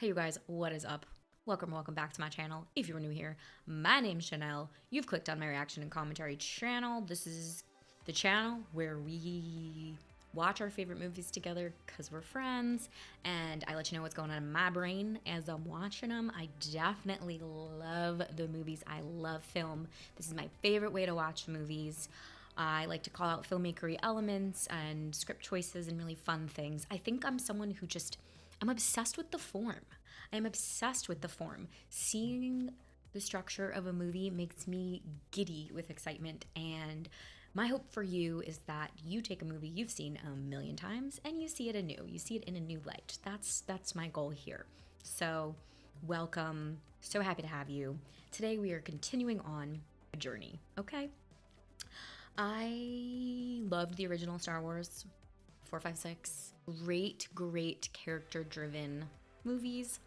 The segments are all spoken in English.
Hey you guys, what is up? Welcome back to my channel. If you're new here, my name's Shanelle. You've clicked on my reaction and commentary channel. This is the channel where we watch our favorite movies together because we're friends, and I let you know what's going on in my brain as I'm watching them. I definitely love the movies. I love film. This is my favorite way to watch movies. I like to call out filmmakery elements and script choices and really fun things. I think I'm someone who I'm obsessed with the form. I'm obsessed with the form. Seeing the structure of a movie makes me giddy with excitement, and my hope for you is that you take a movie you've seen a million times and you see it anew. You see it in a new light. That's my goal here. So, welcome. So happy to have you. Today we are continuing on a journey, okay? I loved the original Star Wars 4, 5, 6. Great character-driven movies.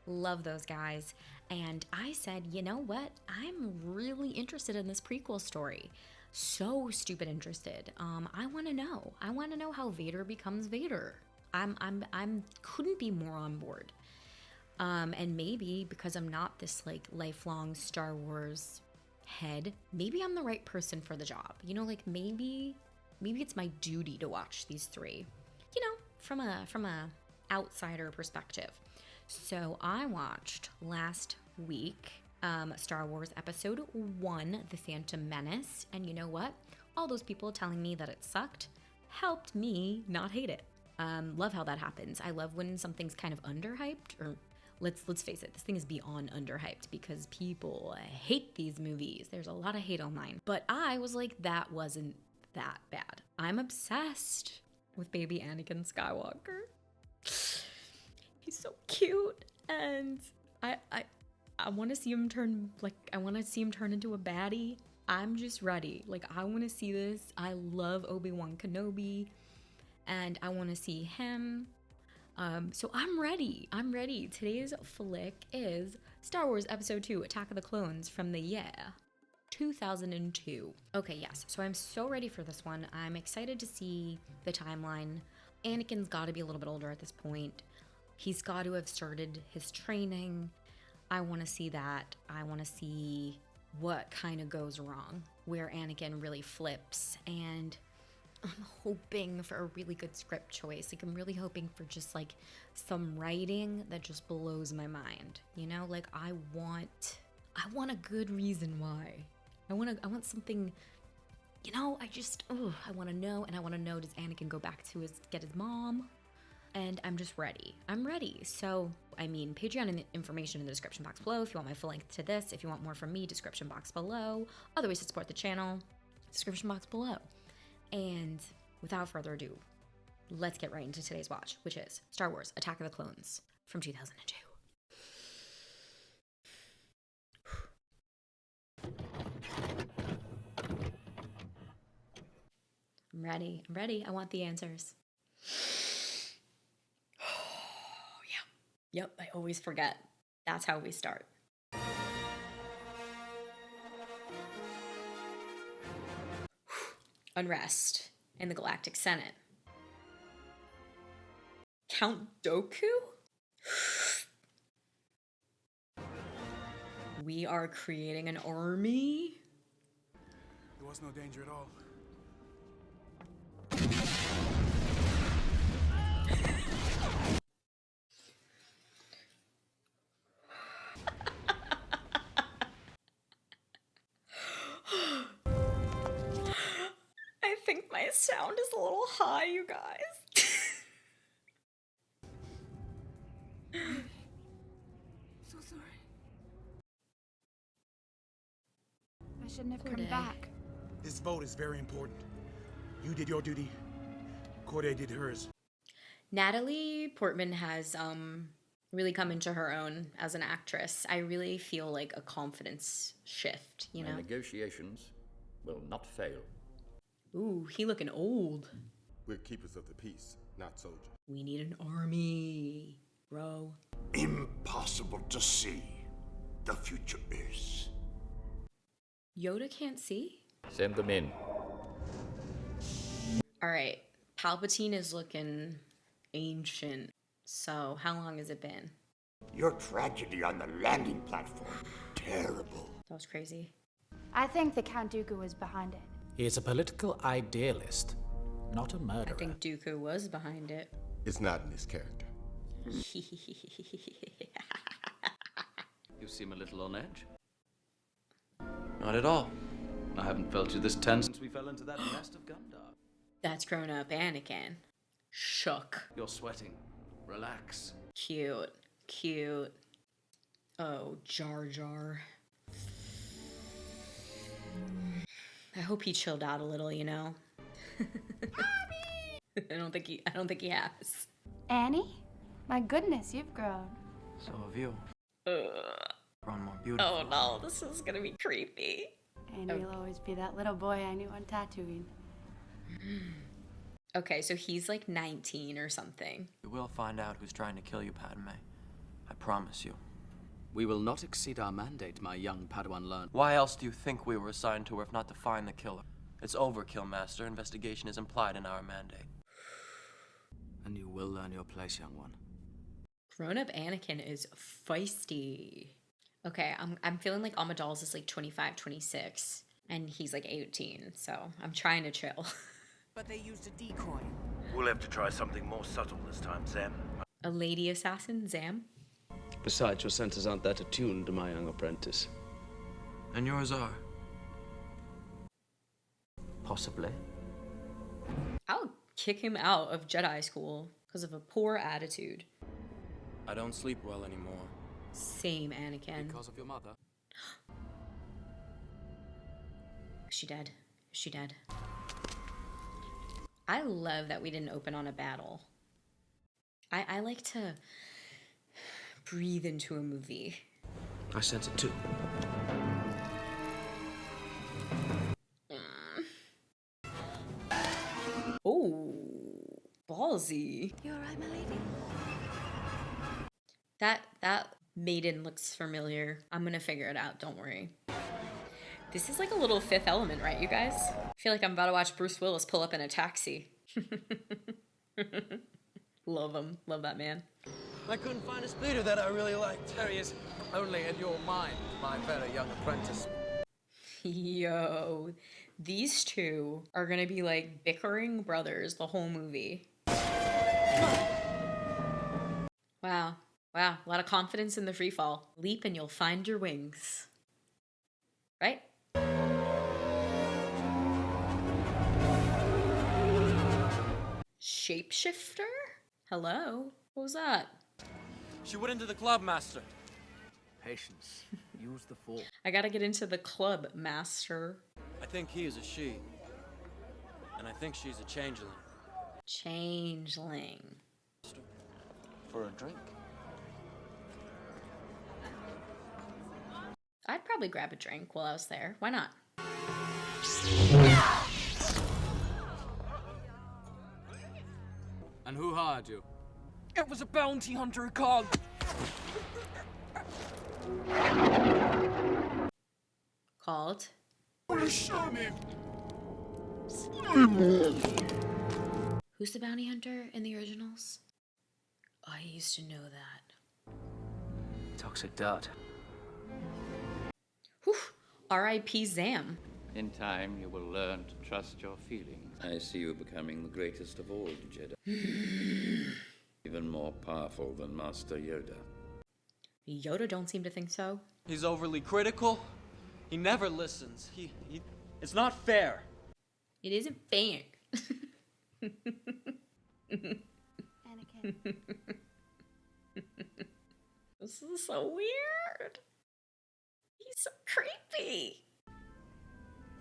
Love those guys. And I said, you know what? I'm really interested in this prequel story. So stupid interested. I want to know. I want to know how Vader becomes Vader. I'm couldn't be more on board. And maybe because I'm not this like lifelong Star Wars head, maybe I'm the right person for the job. You know, like maybe it's my duty to watch these three. You know, from a outsider perspective. So I watched last week Star Wars Episode 1, The Phantom Menace, and you know what? All those people telling me that it sucked helped me not hate it. Love how that happens. I love when something's kind of underhyped, or let's face it, this thing is beyond underhyped because people hate these movies. There's a lot of hate online. But I was like, that wasn't that bad. I'm obsessed with baby Anakin Skywalker. He's so cute, and I want to see him turn into a baddie. I'm just ready. Like, I want to see this. I love Obi-Wan Kenobi, and I want to see him. So I'm ready. Today's flick is Star Wars Episode 2, Attack of the Clones from the year 2002. Okay, yes. So I'm so ready for this one. I'm excited to see the timeline. Anakin's got to be a little bit older at this point. He's got to have started his training. I want to see that. I want to see what kind of goes wrong, where Anakin really flips, and I'm hoping for a really good script choice. Like, I'm really hoping for just like some writing that just blows my mind. You know, like I want a good reason why. I want something, you know, I want to know, and I want to know, does Anakin go back to get his mom? And I'm just ready. I'm ready. So, I mean, Patreon information in the description box below if you want my full link to this. If you want more from me, description box below. Other ways to support the channel, description box below. And without further ado, let's get right into today's watch, which is Star Wars Attack of the Clones from 2002. I'm ready. I want the answers. Oh, yeah. Yep, I always forget. That's how we start. Unrest in the Galactic Senate. Count Dooku? We are creating an army? There was no danger at all. I think my sound is a little high, you guys. So sorry. I shouldn't have come Corday. back. This vote is very important. You did your duty. Corday did hers. Natalie Portman has really come into her own as an actress. I really feel like a confidence shift, you know? My negotiations will not fail. Ooh, he looking old. We're keepers of the peace, not soldiers. We need an army, bro. Impossible to see. The future is. Yoda can't see? Send them in. All right, Palpatine is looking ancient. So how long has it been? Your tragedy on the landing platform, terrible. That was crazy. I think the Count Dooku was behind it. He is a political idealist, not a murderer. I think Dooku was behind it. It's not in his character. You seem a little on edge. Not at all. I haven't felt you this tense since we fell into that nest of Gundar. That's grown up Anakin. Shook. You're sweating. Relax. Cute. Cute. Oh, Jar Jar. I hope he chilled out a little, you know? I don't think he has. Annie? My goodness, you've grown. So have you. Grown more beautiful. Oh no, this is gonna be creepy. Annie will always be that little boy I knew on Tatooine. Okay, so he's like 19 or something. You will find out who's trying to kill you, Padme. I promise you. We will not exceed our mandate, my young Padawan learned. Why else do you think we were assigned to her if not to find the killer? It's overkill, Master. Investigation is implied in our mandate. And you will learn your place, young one. Grown-up Anakin is feisty. Okay, I'm feeling like Amidala's is like 25, 26, and he's like 18, so I'm trying to chill. But they used a decoy. We'll have to try something more subtle this time, Sam. A lady assassin, Zam? Besides, your senses aren't that attuned to my young apprentice. And yours are. Possibly. I'll kick him out of Jedi school because of a poor attitude. I don't sleep well anymore. Same, Anakin. Because of your mother? Is she dead? Is she dead? I love that we didn't open on a battle. I like to breathe into a movie. I sense it too. Oh, ballsy. You alright, my lady? That maiden looks familiar. I'm gonna figure it out, don't worry. This is like a little Fifth Element, right, you guys? I feel like I'm about to watch Bruce Willis pull up in a taxi. Love him. Love that man. I couldn't find a speeder that I really liked. There he is. Only in your mind, my very young apprentice. Yo, these two are gonna be like bickering brothers the whole movie. Wow. Wow, a lot of confidence in the free fall. Leap and you'll find your wings. Right? Shapeshifter? Hello? What was that? She went into the club, Master. Patience. Use the force. I gotta get into the club, master. I think he is a she. And I think she's a changeling. Changeling. For a drink. I'd probably grab a drink while I was there. Why not? And who hired you? It was a bounty hunter who called. Called? Who's the bounty hunter in the originals? Oh, I used to know that. Toxic dart. Whew. R.I.P. Zam. In time, you will learn to trust your feelings. I see you becoming the greatest of all the Jedi. Even more powerful than Master Yoda. Yoda don't seem to think so. He's overly critical. He never listens. It's not fair. It isn't fair. Anakin. This is so weird. He's so creepy.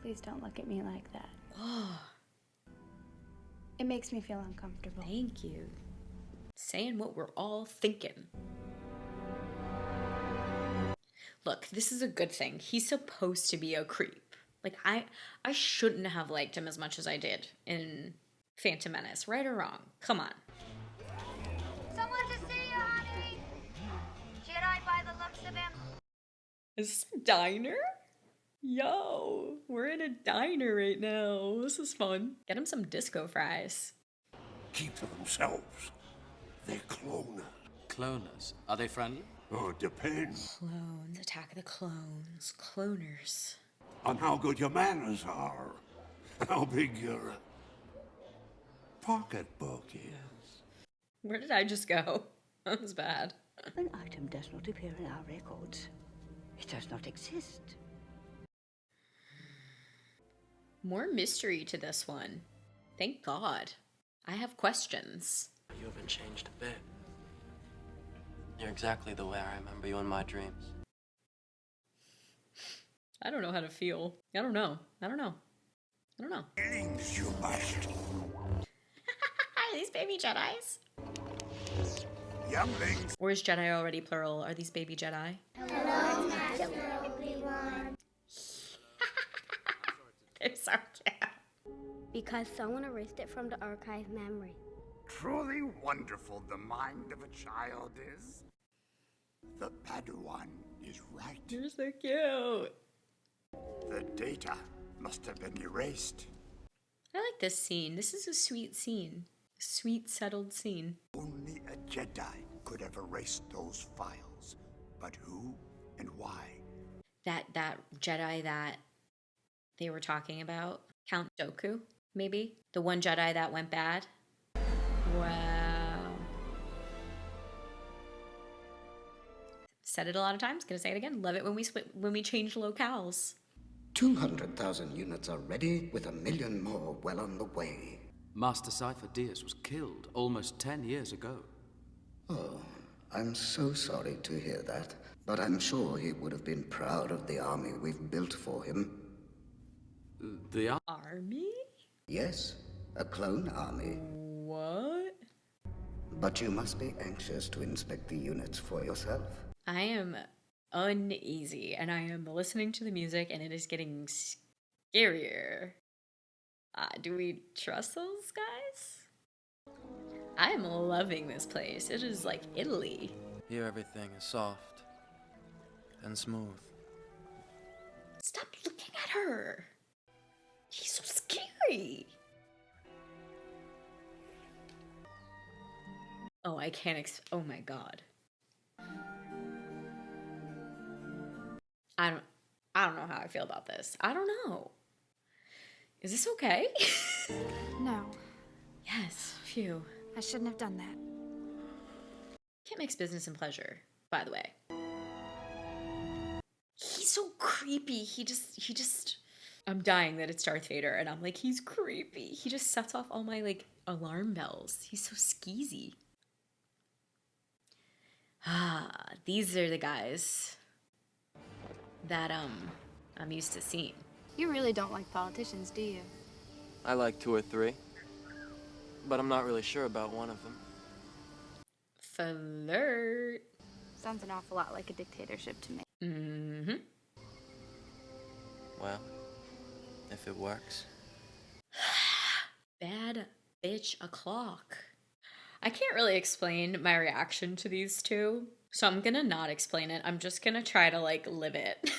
Please don't look at me like that. Oh, It makes me feel uncomfortable. thank you. Saying what we're all thinking. Look, this is a good thing. He's supposed to be a creep. Like, I shouldn't have liked him as much as I did in Phantom Menace. Right or wrong? Come on. Someone to see you, honey. Jedi by the looks of him. Is this a diner? Yo, we're in a diner right now. This is fun. Get him some disco fries. Keep to themselves. They're cloners. Cloners. Are they friendly? Oh, it depends. Clones, Attack of the Clones, Cloners. On how good your manners are. How big your pocketbook is. Where did I just go? That was bad. An item does not appear in our records. It does not exist. More mystery to this one. Thank God. I have questions. You haven't changed a bit. You're exactly the way I remember you in my dreams. I don't know how to feel. I don't know. I don't know. I don't know. Feelings you must. Are these baby Jedis? Younglings. Or is Jedi already plural? Are these baby Jedi? Hello, Master Obi-Wan. They're so cute. Because someone erased it from the archive memory. Truly wonderful the mind of a child is. The Padawan is right. You're so cute. The data must have been erased. I like this scene. This is a sweet scene. A sweet, settled scene. Only a Jedi could have erased those files. But who and why? That Jedi that they were talking about. Count Dooku, maybe? The one Jedi that went bad? Wow. Said it a lot of times. Gonna say it again. Love it when we change locales. 200,000 units are ready, with 1 million more well on the way. Master Cypher Diaz was killed almost 10 years ago. Oh, I'm so sorry to hear that, but I'm sure he would have been proud of the army we've built for him. The army? Yes, a clone army. What? But you must be anxious to inspect the units for yourself. I am uneasy, and I am listening to the music, and it is getting scarier. Do we trust those guys? I am loving this place. It is like Italy. Here everything is soft and smooth. Stop looking at her. He's so scary. Oh, I can't oh my God. I don't know how I feel about this. I don't know. Is this okay? No. Yes, phew. I shouldn't have done that. Can't mix business and pleasure, by the way. He's so creepy. He just I'm dying that it's Darth Vader, and I'm like, he's creepy. He just sets off all my like alarm bells. He's so skeezy. These are the guys that I'm used to seeing. You really don't like politicians, do you? I like 2 or 3, but I'm not really sure about one of them. Flirt. Sounds an awful lot like a dictatorship to me. Mm-hmm. Well, if it works. Bad bitch o'clock. I can't really explain my reaction to these two, so I'm gonna not explain it. I'm just gonna try to like live it.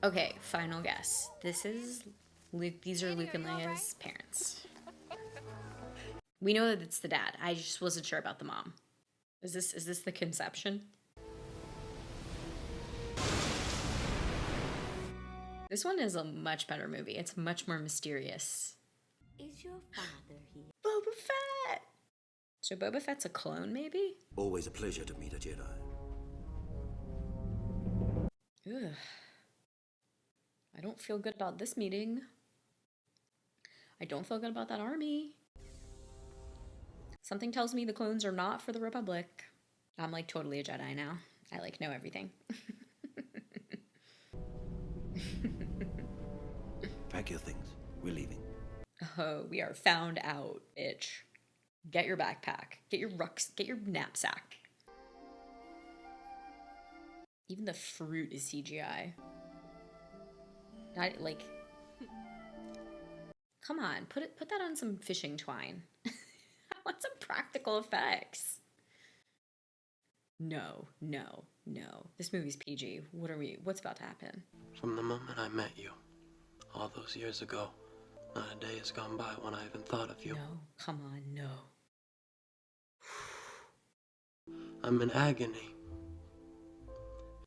Okay, final guess. This is Luke. These are Luke and Leia's parents. We know that it's the dad. I just wasn't sure about the mom. Is this the conception? This one is a much better movie. It's much more mysterious. Is your father here? Boba Fett! So Boba Fett's a clone, maybe? Always a pleasure to meet a Jedi. Ugh. I don't feel good about this meeting. I don't feel good about that army. Something tells me the clones are not for the Republic. I'm like totally a Jedi now. I like know everything. Pack your things. We're leaving. Oh, we are found out, bitch. Get your backpack. Get your get your knapsack. Even the fruit is CGI. Not like. Come on, put that on some fishing twine. I want some practical effects. No. This movie's PG. What's about to happen? From the moment I met you, all those years ago, not a day has gone by when I even thought of you. No, come on, no. I'm in agony.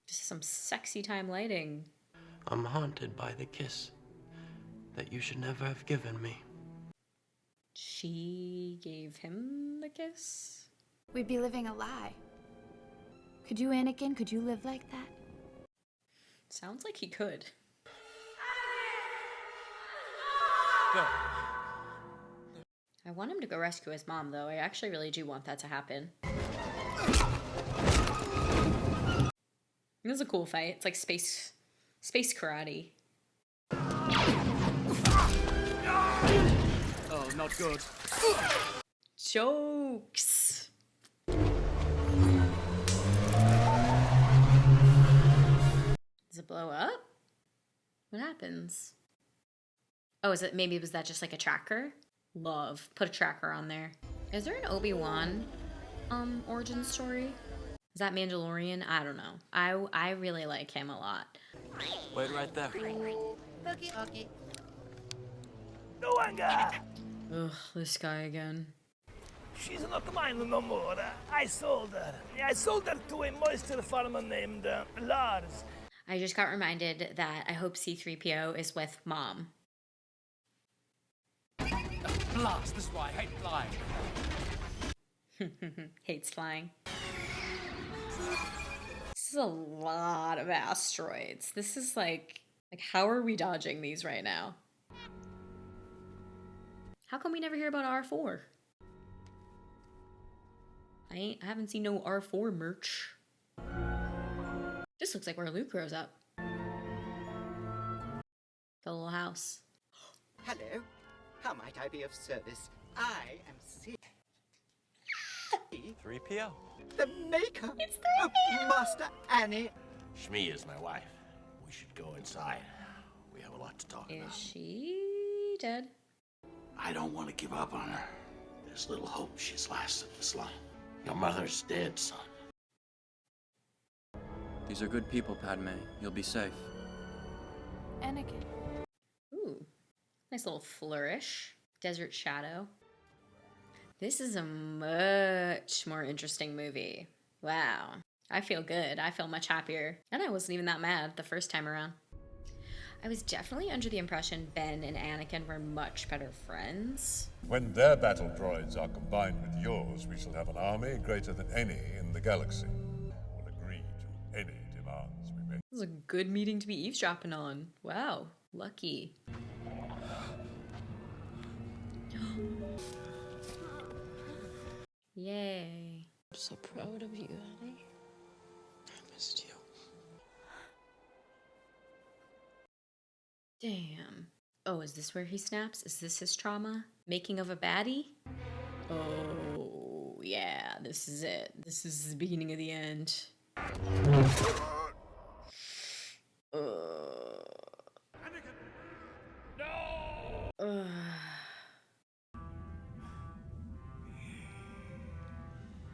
Just some sexy time lighting. I'm haunted by the kiss that you should never have given me. She gave him the kiss? We'd be living a lie. Could you, Anakin? Could you live like that? Sounds like he could. Go. I want him to go rescue his mom, though. I actually really do want that to happen. This is a cool fight. It's like space karate. Oh, not good. Jokes. Does it blow up? What happens? Oh, was that just like a tracker? Love. Put a tracker on there. Is there an Obi-Wan origin story? Is that Mandalorian? I don't know. I really like him a lot. Wait right there. Ugh, this guy again. She's not mine no more. I sold her. I sold her to a moisture farmer named Lars. I just got reminded that I hope C-3PO is with Mom. Blast, this is why I hate flying. Hates flying. This is a lot of asteroids. This is like how are we dodging these right now? How come we never hear about R4? I haven't seen no R4 merch. This looks like where Luke grows up. The little house. Hello. How might I be of service? I am C. 3PO. The maker of Master Annie. Shmi is my wife. We should go inside. We have a lot to talk about. Is she dead? I don't want to give up on her. There's little hope she's lasted this long. Your mother's dead, son. These are good people, Padme. You'll be safe. Anakin. Ooh, nice little flourish. Desert Shadow. This is a much more interesting movie. Wow. I feel good. I feel much happier. And I wasn't even that mad the first time around. I was definitely under the impression Ben and Anakin were much better friends. When their battle droids are combined with yours, we shall have an army greater than any in the galaxy. Will agree to any demands we make. This is a good meeting to be eavesdropping on. Wow, lucky. Yay. I'm so proud of you, honey. I missed you. Damn. Oh, is this where he snaps? Is this his trauma? Making of a baddie? Oh, yeah, this is it. This is the beginning of the end.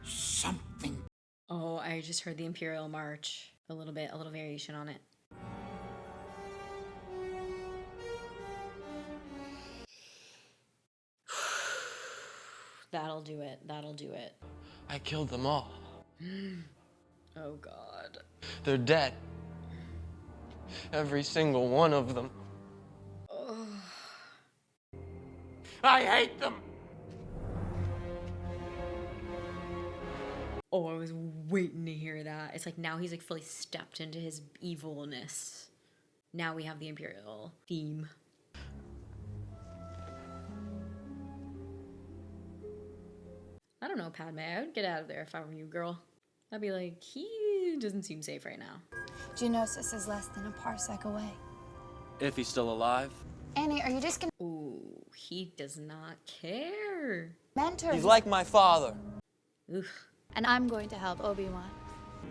Something. Oh, I just heard the Imperial March. A little variation on it. That'll do it. That'll do it. I killed them all. Oh, God. They're dead. Every single one of them. Oh. I hate them! Oh, I was waiting to hear that. It's like now he's like fully stepped into his evilness. Now we have the Imperial theme. I don't know, Padme. I would get out of there if I were you, girl. I'd be like, he doesn't seem safe right now. Geonosis is less than a parsec away. If he's still alive. Annie, are you just gonna— Ooh, he does not care. Mentor. He's like my father. Oof. And I'm going to help Obi-Wan.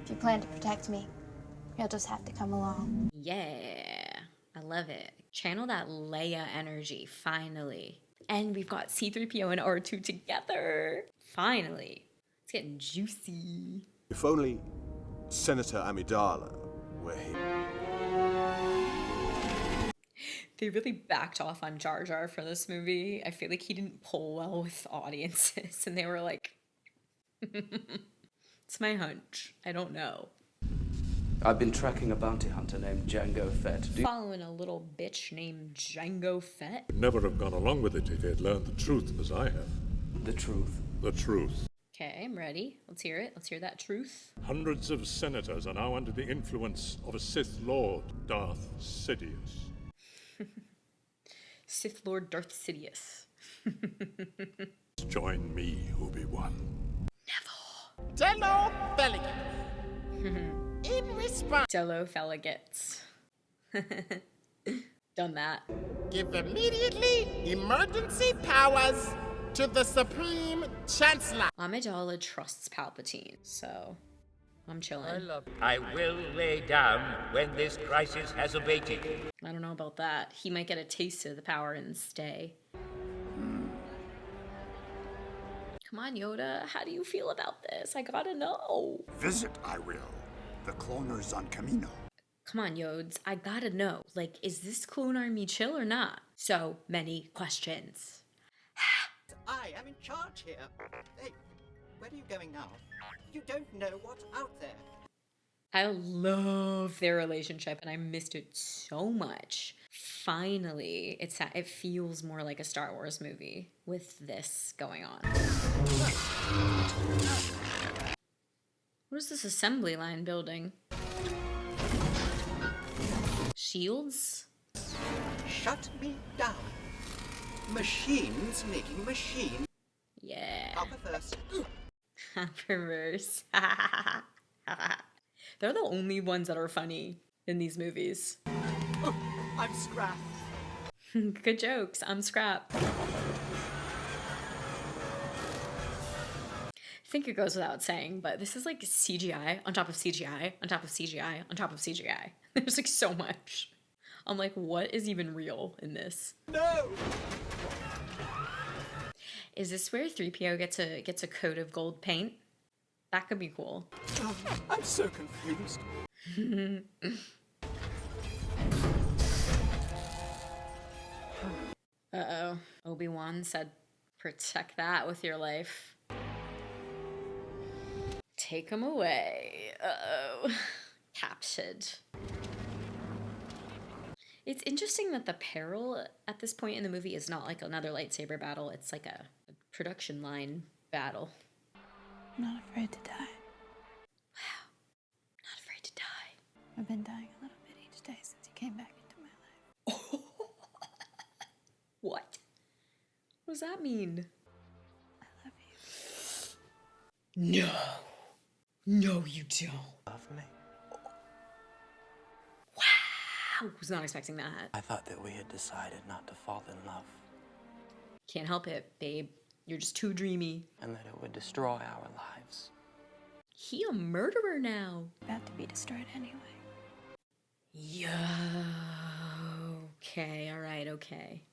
If you plan to protect me, you'll just have to come along. Yeah, I love it. Channel that Leia energy, finally. And we've got C-3PO and R2 together. Finally. It's getting juicy. If only Senator Amidala were here. They really backed off on Jar Jar for this movie. I feel like he didn't pull well with audiences. And they were like, it's my hunch. I don't know. I've been tracking a bounty hunter named Django Fett. Following a little bitch named Django Fett. Would never have gone along with it if he had learned the truth as I have. The truth? The truth. Okay, I'm ready. Let's hear it. Let's hear that truth. Hundreds of senators are now under the influence of a Sith Lord, Darth Sidious. Sith Lord Darth Sidious. Join me, Obi-Wan. Jello Felligan. In response, Jello Felligets. Done that. Give immediately emergency powers to the Supreme Chancellor. Amidala trusts Palpatine, so I'm chilling. I will lay down when this crisis has abated. I don't know about that. He might get a taste of the power and stay. Come on, Yoda. How do you feel about this? I gotta know. Visit, I will. The cloners on Camino. Come on, Yodes. I gotta know. Like, is this clone army chill or not? So many questions. I am in charge here. Hey, where are you going now? You don't know what's out there. I love their relationship and I missed it so much. Finally, it feels more like a Star Wars movie with this going on. What is this assembly line building? Shields? Shut me down. Machines making machines. Yeah. Upper first. Reverse. They're the only ones that are funny in these movies. Oh, I'm Scrap. Good jokes. I'm Scrap. I think it goes without saying, but this is like CGI on top of CGI on top of CGI on top of CGI. There's like so much. I'm like, what is even real in this? No. Is this where 3PO gets a coat of gold paint? That could be cool. Oh, I'm so confused. Uh-oh. Obi-Wan said, protect that with your life. Take him away. Uh-oh. Captured. It's interesting that the peril at this point in the movie is not like another lightsaber battle. It's like a production line battle. I'm not afraid to die. Wow. Not afraid to die. I've been dying a little bit each day since you came back into my life. What? What does that mean? I love you. No. No, you don't. Love me? Wow. Was not expecting that. I thought that we had decided not to fall in love. Can't help it, babe. You're just too dreamy. And that it would destroy our lives. He a murderer now. About to be destroyed anyway. Yo. Okay, alright, okay.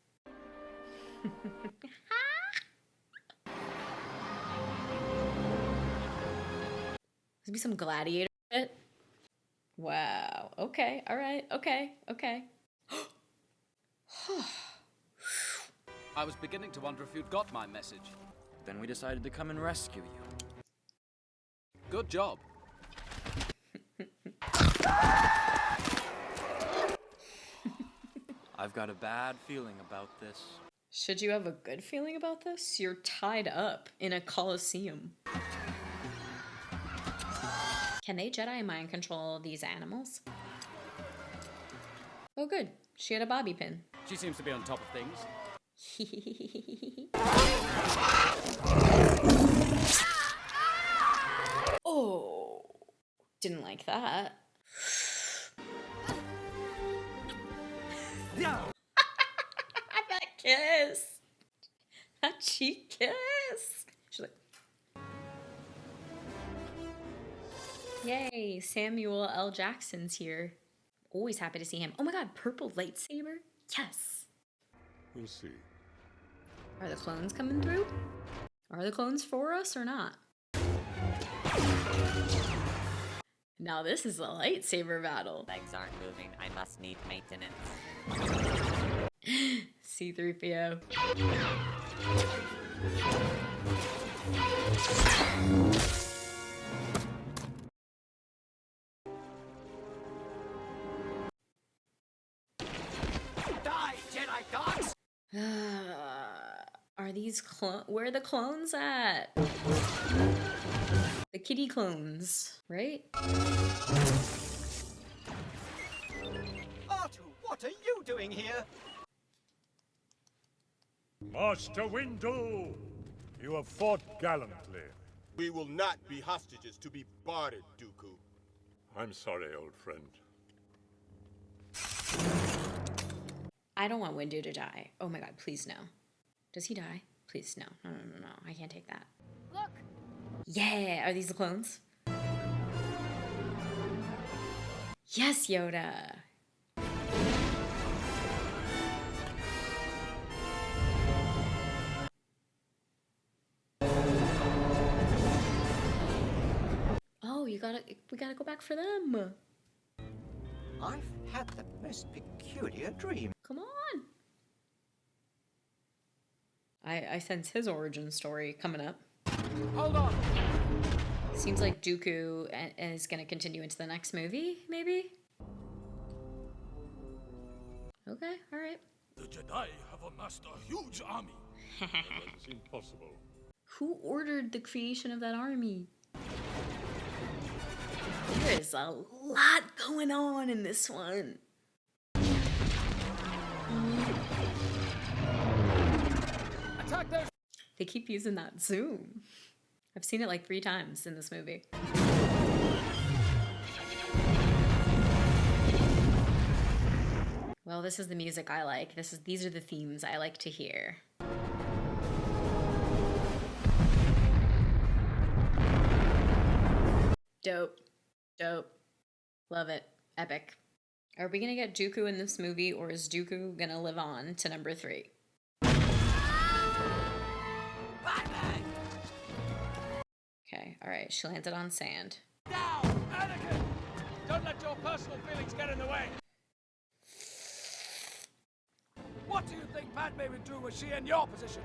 There's be some gladiator shit. Wow. Okay, alright, okay. I was beginning to wonder if you'd got my message. Then we decided to come and rescue you. Good job. I've got a bad feeling about this. Should you have a good feeling about this? You're tied up in a coliseum. Can they Jedi mind control these animals? Oh good, she had a bobby pin. She seems to be on top of things. Oh, didn't like that. Yeah. That kiss. That cheek kiss. She's like, yay, Samuel L. Jackson's here. Always happy to see him. Oh my god, purple lightsaber? Yes. We'll see. Are the clones coming through? Are the clones for us or not? Now this is a lightsaber battle. Legs aren't moving. I must need maintenance. C-3PO. Jedi gods! Are these where are the clones at? The kitty clones, right? R2, what are you doing here? Master Windu, you have fought gallantly. We will not be hostages to be bartered, Dooku. I'm sorry, old friend. I don't want Windu to die. Oh my god, please no. Does he die? Please no. No, no, no, no. I can't take that. Look! Yeah! Are these the clones? Yes, Yoda! Oh, we gotta go back for them. I've had the most peculiar dream. Come on. I sense his origin story coming up. Hold on. Seems like Dooku is going to continue into the next movie, maybe? Okay, all right. The Jedi have amassed a huge army. It's impossible. Who ordered the creation of that army? There is a lot going on in this one. Attack those. They keep using that zoom. I've seen it like 3 times in this movie. Well, this is the music I like. These are the themes I like to hear. Dope. Dope. Love it. Epic. Are we gonna get Dooku in this movie, or is Dooku gonna live on to number 3? Okay, alright, she landed on sand. Now, Anakin! Don't let your personal feelings get in the way. What do you think Padme would do were she in your position?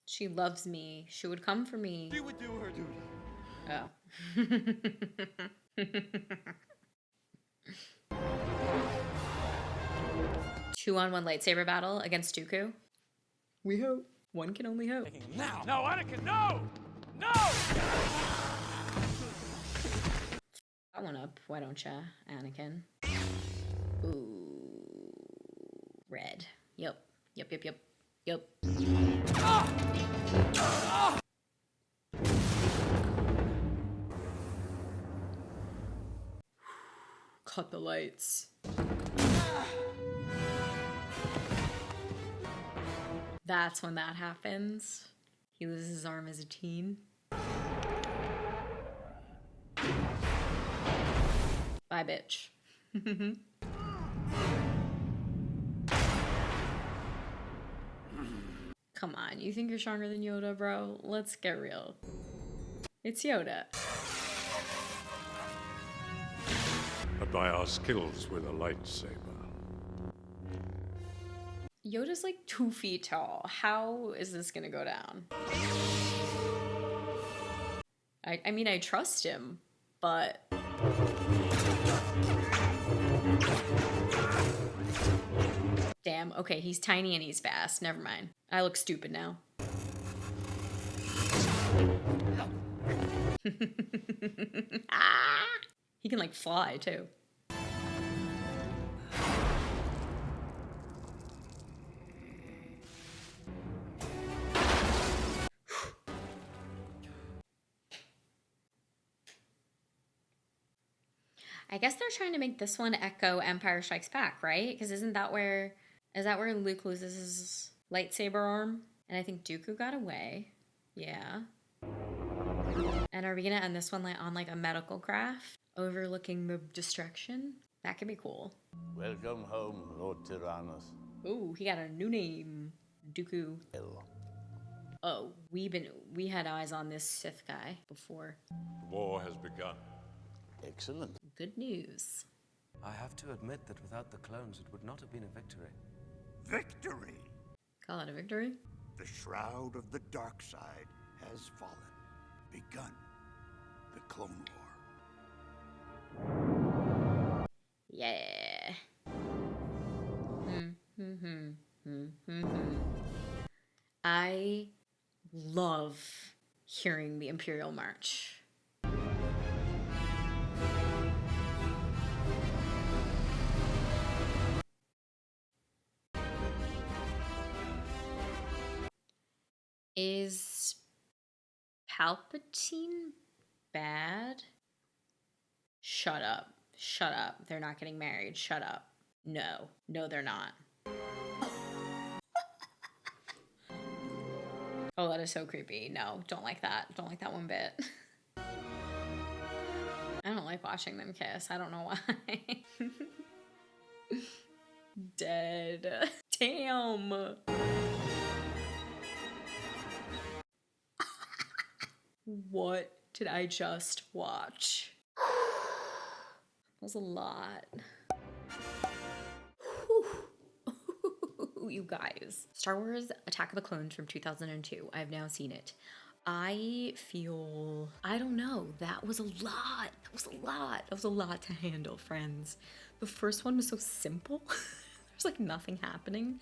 She loves me. She would come for me. She would do her duty. Oh. 2-on-1 lightsaber battle against Dooku. We hope. One can only hope. Now! No, Anakin, no! No! That one up, why don't ya, Anakin? Ooh. Red. Yep. Yep, yep, yep. Yep. Cut the lights. That's when that happens. He loses his arm as a teen. Bye, bitch. Come on, you think you're stronger than Yoda, bro? Let's get real. It's Yoda. But by our skills with a lightsaber. Yoda's like 2 feet tall. How is this gonna go down? I mean, I trust him, but... Damn, okay, he's tiny and he's fast. Never mind. I look stupid now. Ah! He can like fly too. I guess they're trying to make this one echo Empire Strikes Back, right? Because is that where Luke loses his lightsaber arm? And I think Dooku got away. Yeah. And are we gonna end this one on like a medical craft overlooking the destruction? That could be cool. Welcome home, Lord Tyrannus. Ooh, he got a new name. Dooku. Oh, we had eyes on this Sith guy before. The war has begun. Excellent. Good news. I have to admit that without the clones, it would not have been a victory. Victory! Call it a victory? The shroud of the dark side has fallen. Begun the Clone War. Yeah. the Imperial March. Is Palpatine bad? Shut up. Shut up. They're not getting married. Shut up. No. No, they're not. Oh, that is so creepy. No, don't like that. Don't like that one bit. I don't like watching them kiss. I don't know why. Dead. Damn. What did I just watch? That was a lot. You guys. Star Wars Attack of the Clones from 2002. I've now seen it. I feel, I don't know, that was a lot. That was a lot. That was a lot to handle, friends. The first one was so simple. There's like nothing happening.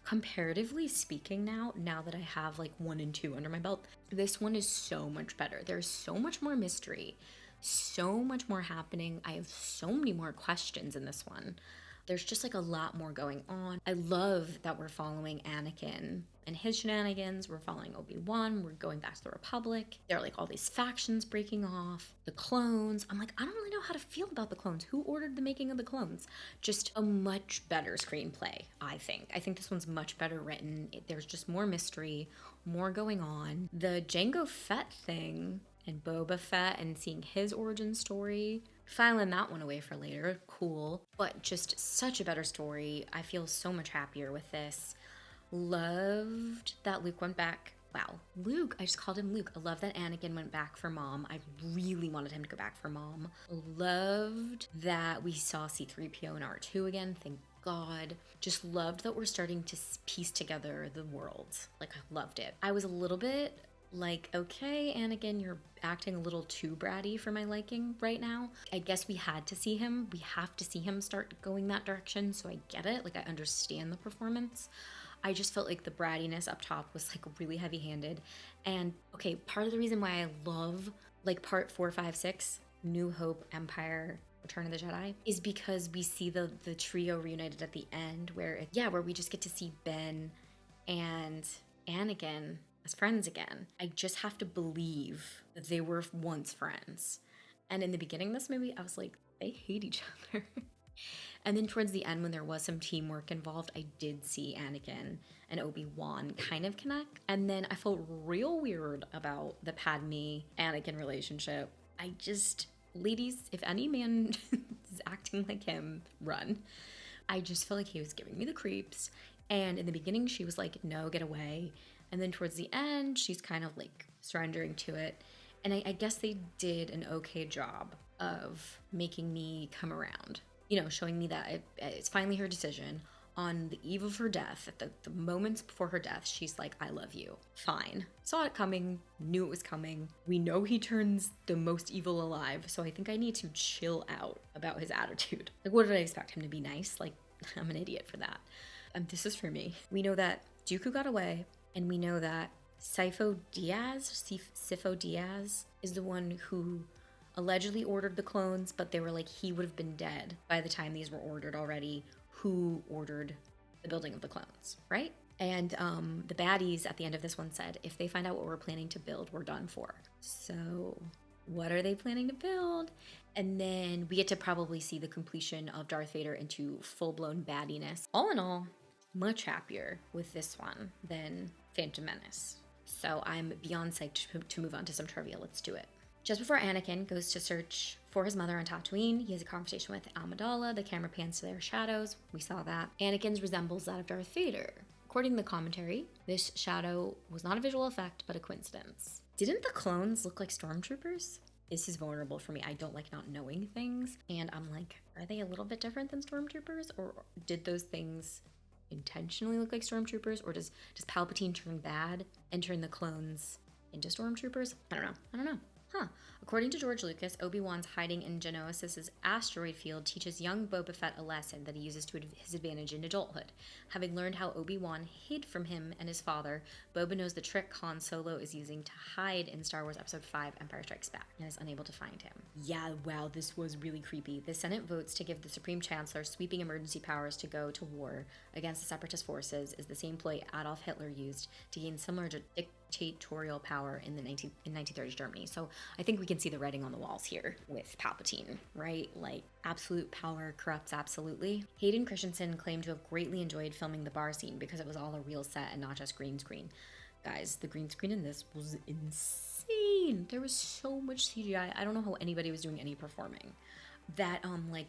Comparatively speaking now that I have like 1 and 2 under my belt, this one is so much better. There's so much more mystery, so much more happening. I have so many more questions in this one. There's just like a lot more going on. I love that we're following Anakin and his shenanigans. We're following Obi-Wan. We're going back to the Republic. There are like all these factions breaking off. The clones. I'm like, I don't really know how to feel about the clones. Who ordered the making of the clones? Just a much better screenplay, I think. I think this one's much better written. There's just more mystery, more going on. The Jango Fett thing and Boba Fett and seeing his origin story, filing that one away for later, cool, but just such a better story. I feel so much happier with this. Loved that Luke went back. Wow, Luke, I just called him Luke. I love that Anakin went back for Mom. I really wanted him to go back for Mom. Loved that we saw C-3PO and R2 again, thank God. Just loved that we're starting to piece together the world. Like, I loved it. I was a little bit like, okay, Anakin, you're acting a little too bratty for my liking right now. I guess we had to see him. We have to see him start going that direction, so I get it. Like, I understand the performance. I just felt like the brattiness up top was like really heavy-handed. And okay, part of the reason why I love like part 4, 5, 6, New Hope, Empire, Return of the Jedi, is because we see the trio reunited at the end where we just get to see Ben and Anakin as friends again. I just have to believe that they were once friends. And in the beginning of this movie, I was like, they hate each other. And then towards the end, when there was some teamwork involved, I did see Anakin and Obi-Wan kind of connect. And then I felt real weird about the Padme-Anakin relationship. I just, ladies, if any man is acting like him, run. I just felt like he was giving me the creeps. And in the beginning, she was like, no, get away. And then towards the end, she's kind of like surrendering to it. And I guess they did an okay job of making me come around. You know, showing me that it's finally her decision. On the eve of her death, at the moments before her death, she's like, I love you. Fine. Saw it coming, knew it was coming. We know he turns the most evil alive, so I think I need to chill out about his attitude. Like, what did I expect him to be nice? Like, I'm an idiot for that. This is for me. We know that Dooku got away, and we know that Sifo Dyas is the one who allegedly ordered the clones, but they were like, he would have been dead by the time these were ordered already. Who ordered the building of the clones, right? And the baddies at the end of this one said, if they find out what we're planning to build, we're done for. So what are they planning to build? And then we get to probably see the completion of Darth Vader into full-blown baddiness. All in all, much happier with this one than Phantom Menace. So I'm beyond psyched to move on to some trivia. Let's do it. Just before Anakin goes to search for his mother on Tatooine, he has a conversation with Amidala. The camera pans to their shadows. We saw that. Anakin's resembles that of Darth Vader. According to the commentary, this shadow was not a visual effect, but a coincidence. Didn't the clones look like stormtroopers? This is vulnerable for me. I don't like not knowing things. And I'm like, are they a little bit different than stormtroopers? Or did those things intentionally look like stormtroopers? Or does Palpatine turn bad and turn the clones into stormtroopers? I don't know. Huh. According to George Lucas, Obi-Wan's hiding in Geonosis' asteroid field teaches young Boba Fett a lesson that he uses to his advantage in adulthood. Having learned how Obi-Wan hid from him and his father, Boba knows the trick Han Solo is using to hide in Star Wars Episode 5 Empire Strikes Back and is unable to find him. Yeah, wow, this was really creepy. The Senate votes to give the Supreme Chancellor sweeping emergency powers to go to war against the Separatist forces is the same ploy Adolf Hitler used to gain similar dictatorial power in 1930s Germany. So I think we can see the writing on the walls here with Palpatine, right? Like, absolute power corrupts absolutely. Hayden Christensen claimed to have greatly enjoyed filming the bar scene because it was all a real set and not just green screen. Guys, the green screen in this was insane. There was so much CGI. I don't know how anybody was doing any performing. That like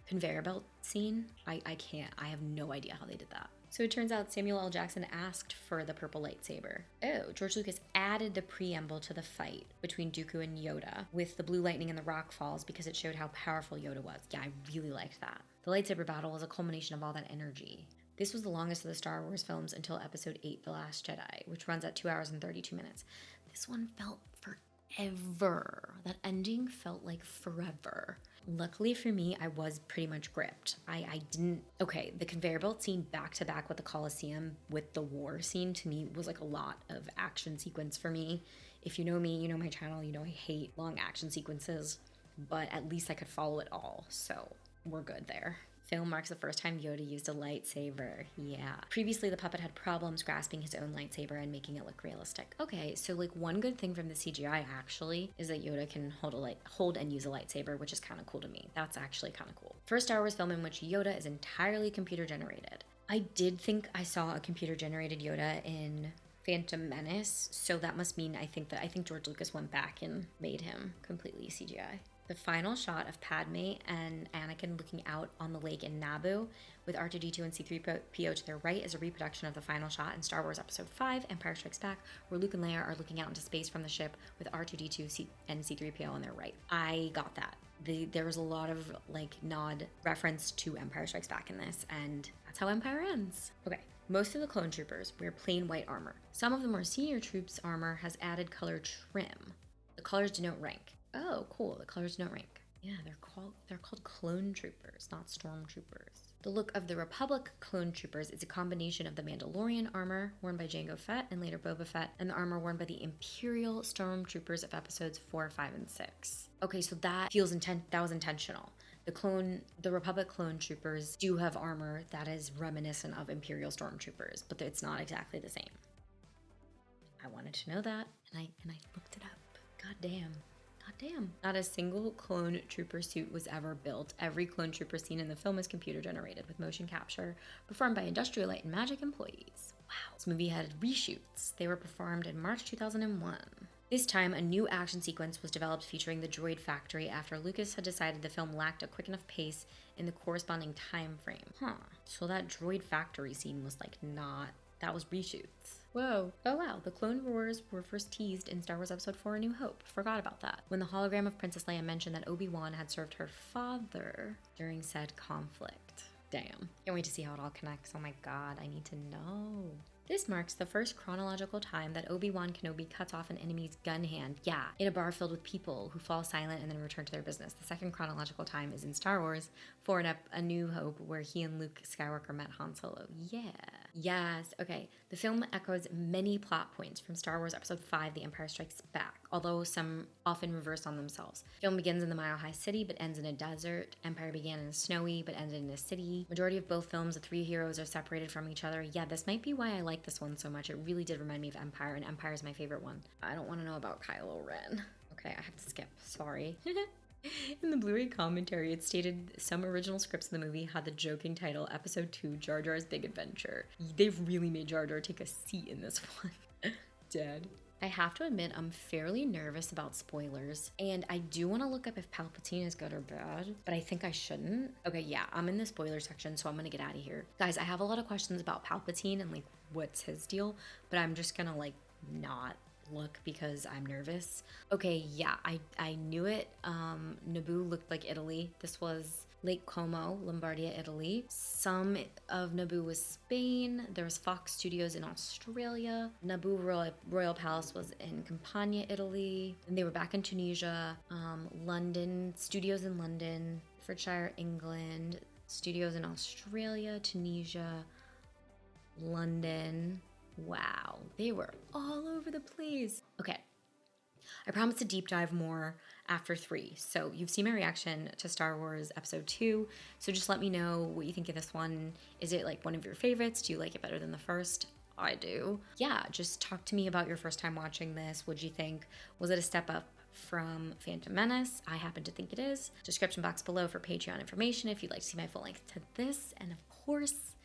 conveyor belt scene, I can't. I have no idea how they did that. So it turns out Samuel L. Jackson asked for the purple lightsaber. Oh, George Lucas added the preamble to the fight between Dooku and Yoda with the blue lightning and the rock falls because it showed how powerful Yoda was. Yeah, I really liked that. The lightsaber battle was a culmination of all that energy. This was the longest of the Star Wars films until Episode 8, The Last Jedi, which runs at 2 hours and 32 minutes. This one felt forever. That ending felt like forever. Luckily for me, I was pretty much gripped. I didn't... Okay, the conveyor belt scene back to back with the Coliseum with the war scene to me was like a lot of action sequence for me. If you know me, you know my channel, you know I hate long action sequences, but at least I could follow it all, so we're good there. Film marks the first time Yoda used a lightsaber. Yeah. Previously, the puppet had problems grasping his own lightsaber and making it look realistic. Okay, so like one good thing from the CGI actually is that Yoda can hold and use a lightsaber, which is kind of cool to me. That's actually kind of cool. First Star Wars film in which Yoda is entirely computer generated. I did think I saw a computer generated Yoda in Phantom Menace, so that must mean I think George Lucas went back and made him completely CGI. The final shot of Padme and Anakin looking out on the lake in Naboo with R2-D2 and C-3PO to their right is a reproduction of the final shot in Star Wars Episode 5, Empire Strikes Back, where Luke and Leia are looking out into space from the ship with R2-D2 and C-3PO on their right. I got that. There was a lot of like nod reference to Empire Strikes Back in this, and that's how Empire ends. Okay. Most of the clone troopers wear plain white armor. Some of the more senior troops' armor has added color trim. The colors denote rank. Oh, cool. The colors denote rank. Yeah, they're called clone troopers, not stormtroopers. The look of the Republic clone troopers is a combination of the Mandalorian armor worn by Jango Fett and later Boba Fett, and the armor worn by the Imperial stormtroopers of episodes 4, 5, and 6. Okay, so that was intentional. The Republic clone troopers do have armor that is reminiscent of Imperial stormtroopers, but it's not exactly the same. I wanted to know that, and I looked it up. God damn. Not a single clone trooper suit was ever built. Every clone trooper seen in the film is computer generated with motion capture performed by Industrial Light and Magic employees. Wow. This movie had reshoots. They were performed in March 2001. This time, a new action sequence was developed featuring the droid factory after Lucas had decided the film lacked a quick enough pace in the corresponding time frame. So that droid factory scene was like that was reshoots. Whoa. Oh wow, the Clone Wars were first teased in Star Wars Episode 4 A New Hope. Forgot about that. When the hologram of Princess Leia mentioned that Obi-Wan had served her father during said conflict. Damn. Can't wait to see how it all connects. Oh my god, I need to know. This marks the first chronological time that Obi-Wan Kenobi cuts off an enemy's gun hand, in a bar filled with people who fall silent and then return to their business. The second chronological time is in Star Wars 4 A New Hope, where he and Luke Skywalker met Han Solo. Yeah. Yes, okay. The film echoes many plot points from Star Wars Episode 5, The Empire Strikes Back, although some often reverse on themselves. The film begins in the Mile High City, but ends in a desert. Empire began in a snowy, but ended in a city. Majority of both films, the three heroes are separated from each other. Yeah, this might be why I like this one so much. It really did remind me of Empire, and Empire is my favorite one. I don't want to know about Kylo Ren. Okay, I have to skip. Sorry. In the Blu-ray commentary, it stated some original scripts in the movie had the joking title Episode 2 Jar Jar's Big Adventure. They've really made Jar Jar take a seat in this one. Dead. I have to admit, I'm fairly nervous about spoilers, and I do want to look up if Palpatine is good or bad, but I think I shouldn't. Okay, yeah, I'm in the spoiler section, so I'm gonna get out of here. Guys, I have a lot of questions about Palpatine and like what's his deal, but I'm just gonna like not look because I'm nervous. Okay, yeah, I knew it. Naboo looked like Italy. This was Lake Como, Lombardia, Italy. Some of Naboo was Spain. There was Fox Studios in Australia. Naboo Royal Palace was in Campania, Italy. And they were back in Tunisia. London, studios in London, Hertfordshire, England, studios in Australia, Tunisia, London. Wow, they were all over the place. Okay, I promise to deep dive more after 3. So you've seen my reaction to Star Wars Episode 2. So just let me know what you think of this one. Is it like one of your favorites? Do you like it better than the first? I do. Yeah, just talk to me about your first time watching this. What'd you think? Was it a step up from Phantom Menace? I happen to think it is. Description box below for Patreon information if you'd like to see my full length to this. And of course,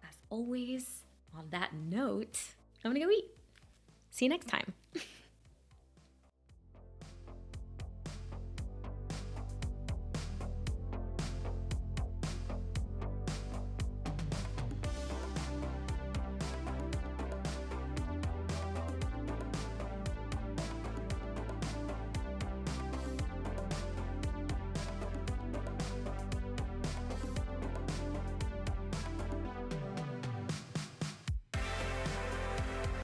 as always, on that note, I'm gonna go eat. See you next time.